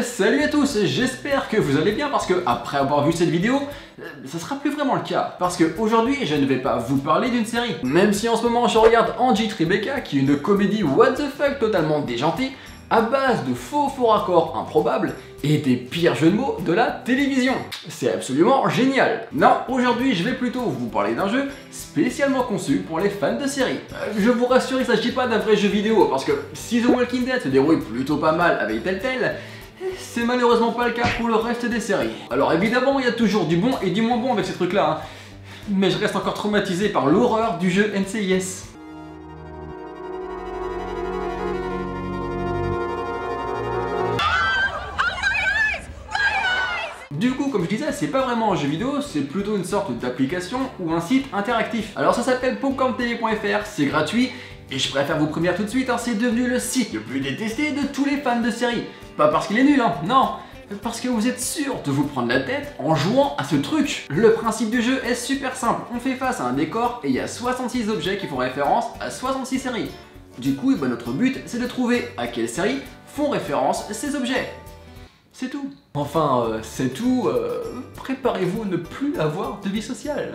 Salut à tous, j'espère que vous allez bien parce que après avoir vu cette vidéo, ça sera plus vraiment le cas. Parce que aujourd'hui, je ne vais pas vous parler d'une série. Même si en ce moment je regarde Angie Tribeca, qui est une comédie what the fuck totalement déjantée, à base de faux raccords improbables et des pires jeux de mots de la télévision. C'est absolument génial. Non, aujourd'hui je vais plutôt vous parler d'un jeu spécialement conçu pour les fans de séries. Je vous rassure, il ne s'agit pas d'un vrai jeu vidéo, parce que si The Walking Dead se déroule plutôt pas mal avec Telltale, c'est malheureusement pas le cas pour le reste des séries. Alors évidemment, il y a toujours du bon et du moins bon avec ces trucs-là, hein. Mais je reste encore traumatisé par l'horreur du jeu NCIS. Du coup, comme je disais, c'est pas vraiment un jeu vidéo, c'est plutôt une sorte d'application ou un site interactif. Alors ça s'appelle popcorntv.fr, c'est gratuit, et je préfère vous prévenir tout de suite, hein, c'est devenu le site le plus détesté de tous les fans de séries. Pas parce qu'il est nul, hein, non, parce que vous êtes sûr de vous prendre la tête en jouant à ce truc. Le principe du jeu est super simple, on fait face à un décor et il y a 66 objets qui font référence à 66 séries. Du coup, notre but, c'est de trouver à quelles séries font référence ces objets. C'est tout. Enfin, c'est tout, préparez-vous à ne plus avoir de vie sociale.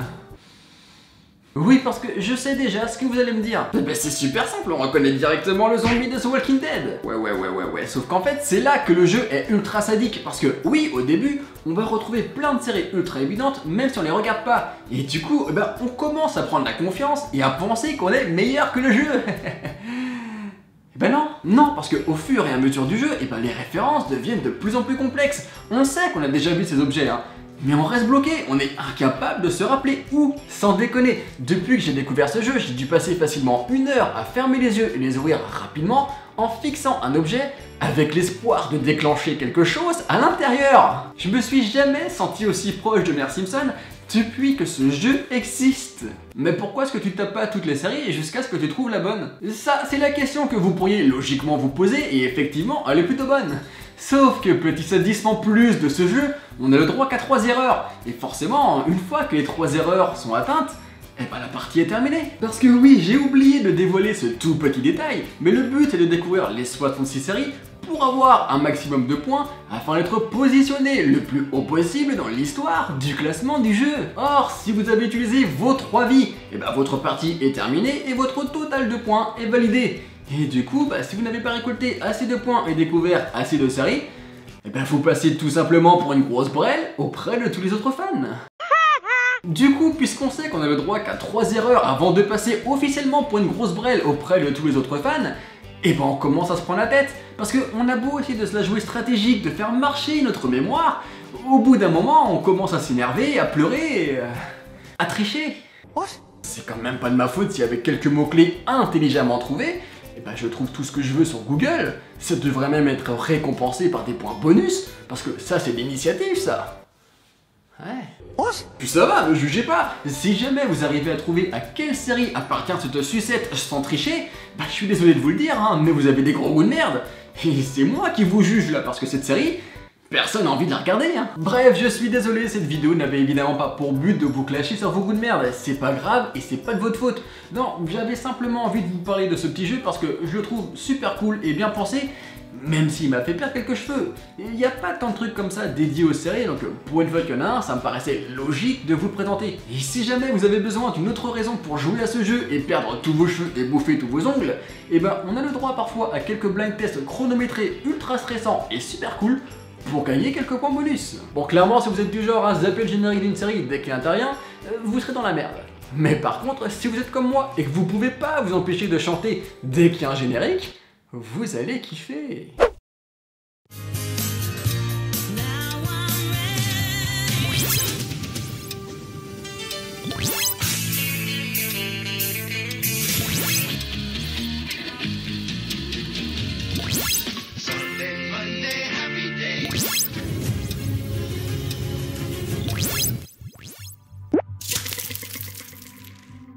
Oui, parce que je sais déjà ce que vous allez me dire. Ben c'est super simple, on reconnaît directement le zombie de The Walking Dead. Ouais, sauf qu'en fait, c'est là que le jeu est ultra sadique. Parce que oui, au début, on va retrouver plein de séries ultra évidentes, même si on les regarde pas. Et du coup, on commence à prendre la confiance et à penser qu'on est meilleur que le jeu. Ben non, parce qu'au fur et à mesure du jeu, les références deviennent de plus en plus complexes. On sait qu'on a déjà vu ces objets, hein, mais on reste bloqué, on est incapable de se rappeler où. Sans déconner, depuis que j'ai découvert ce jeu, j'ai dû passer facilement 1 heure à fermer les yeux et les ouvrir rapidement en fixant un objet avec l'espoir de déclencher quelque chose à l'intérieur. Je me suis jamais senti aussi proche de Mère Simpson depuis que ce jeu existe. Mais pourquoi est-ce que tu tapes pas toutes les séries jusqu'à ce que tu trouves la bonne? Ça, c'est la question que vous pourriez logiquement vous poser, et effectivement, elle est plutôt bonne. Sauf que, petit sadisme en plus de ce jeu, on n'a le droit qu'à 3 erreurs. Et forcément, une fois que les 3 erreurs sont atteintes, la partie est terminée. Parce que oui, j'ai oublié de dévoiler ce tout petit détail, mais le but est de découvrir les 66 séries pour avoir un maximum de points afin d'être positionné le plus haut possible dans l'histoire du classement du jeu. Or, si vous avez utilisé vos 3 vies, votre partie est terminée et votre total de points est validé. Et du coup, si vous n'avez pas récolté assez de points et découvert assez de séries, vous passez tout simplement pour une grosse brêle auprès de tous les autres fans. Du coup, puisqu'on sait qu'on a le droit qu'à 3 erreurs avant de passer officiellement pour une grosse brêle auprès de tous les autres fans, on commence à se prendre la tête, parce qu'on a beau essayer de se la jouer stratégique, de faire marcher notre mémoire, au bout d'un moment, on commence à s'énerver, à pleurer, à tricher. C'est quand même pas de ma faute si avec quelques mots-clés intelligemment trouvés, je trouve tout ce que je veux sur Google. Ça devrait même être récompensé par des points bonus, parce que ça c'est l'initiative, ça. Ouais. Puis ça va, ne jugez pas. Si jamais vous arrivez à trouver à quelle série appartient cette sucette sans tricher, je suis désolé de vous le dire, hein, mais vous avez des gros goûts de merde. Et c'est moi qui vous juge là, parce que cette série, personne n'a envie de la regarder, hein. Bref, je suis désolé, cette vidéo n'avait évidemment pas pour but de vous clasher sur vos goûts de merde. C'est pas grave et c'est pas de votre faute. Non, j'avais simplement envie de vous parler de ce petit jeu parce que je le trouve super cool et bien pensé, même s'il m'a fait perdre quelques cheveux. Il n'y a pas tant de trucs comme ça dédiés aux séries, donc pour une fois qu'il y en a un, ça me paraissait logique de vous le présenter. Et si jamais vous avez besoin d'une autre raison pour jouer à ce jeu et perdre tous vos cheveux et bouffer tous vos ongles, on a le droit parfois à quelques blind tests chronométrés ultra stressants et super cool pour gagner quelques points bonus. Bon, clairement, si vous êtes du genre à zapper le générique d'une série dès qu'il n'y a rien, vous serez dans la merde. Mais par contre, si vous êtes comme moi et que vous pouvez pas vous empêcher de chanter dès qu'il y a un générique, vous allez kiffer.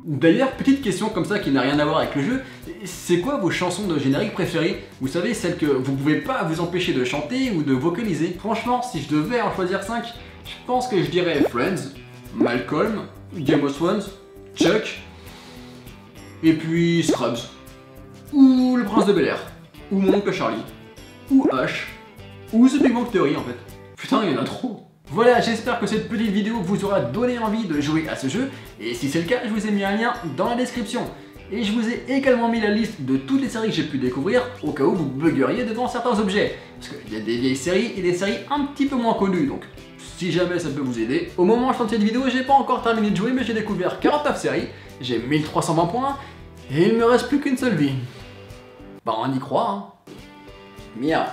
D'ailleurs, petite question comme ça qui n'a rien à voir avec le jeu, c'est quoi vos chansons de générique préférées? Vous savez, celles que vous pouvez pas vous empêcher de chanter ou de vocaliser. Franchement, si je devais en choisir 5, je pense que je dirais Friends, Malcolm, Game of Thrones, Chuck, et puis Scrubs, ou Le Prince de Bel-Air, ou Mon oncle Charlie, ou Hush, Ou The Big Bang Theory en fait. Putain, il y en a trop. Voilà, j'espère que cette petite vidéo vous aura donné envie de jouer à ce jeu, et si c'est le cas, je vous ai mis un lien dans la description. Et je vous ai également mis la liste de toutes les séries que j'ai pu découvrir, au cas où vous buggeriez devant certains objets. Parce qu'il y a des vieilles séries et des séries un petit peu moins connues, donc si jamais ça peut vous aider. Au moment où je fais cette vidéo, j'ai pas encore terminé de jouer, mais j'ai découvert 49 séries, j'ai 1320 points, et il me reste plus qu'une seule vie. Bah on y croit, hein. Merde.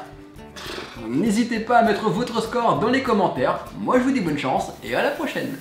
N'hésitez pas à mettre votre score dans les commentaires, moi je vous dis bonne chance, et à la prochaine.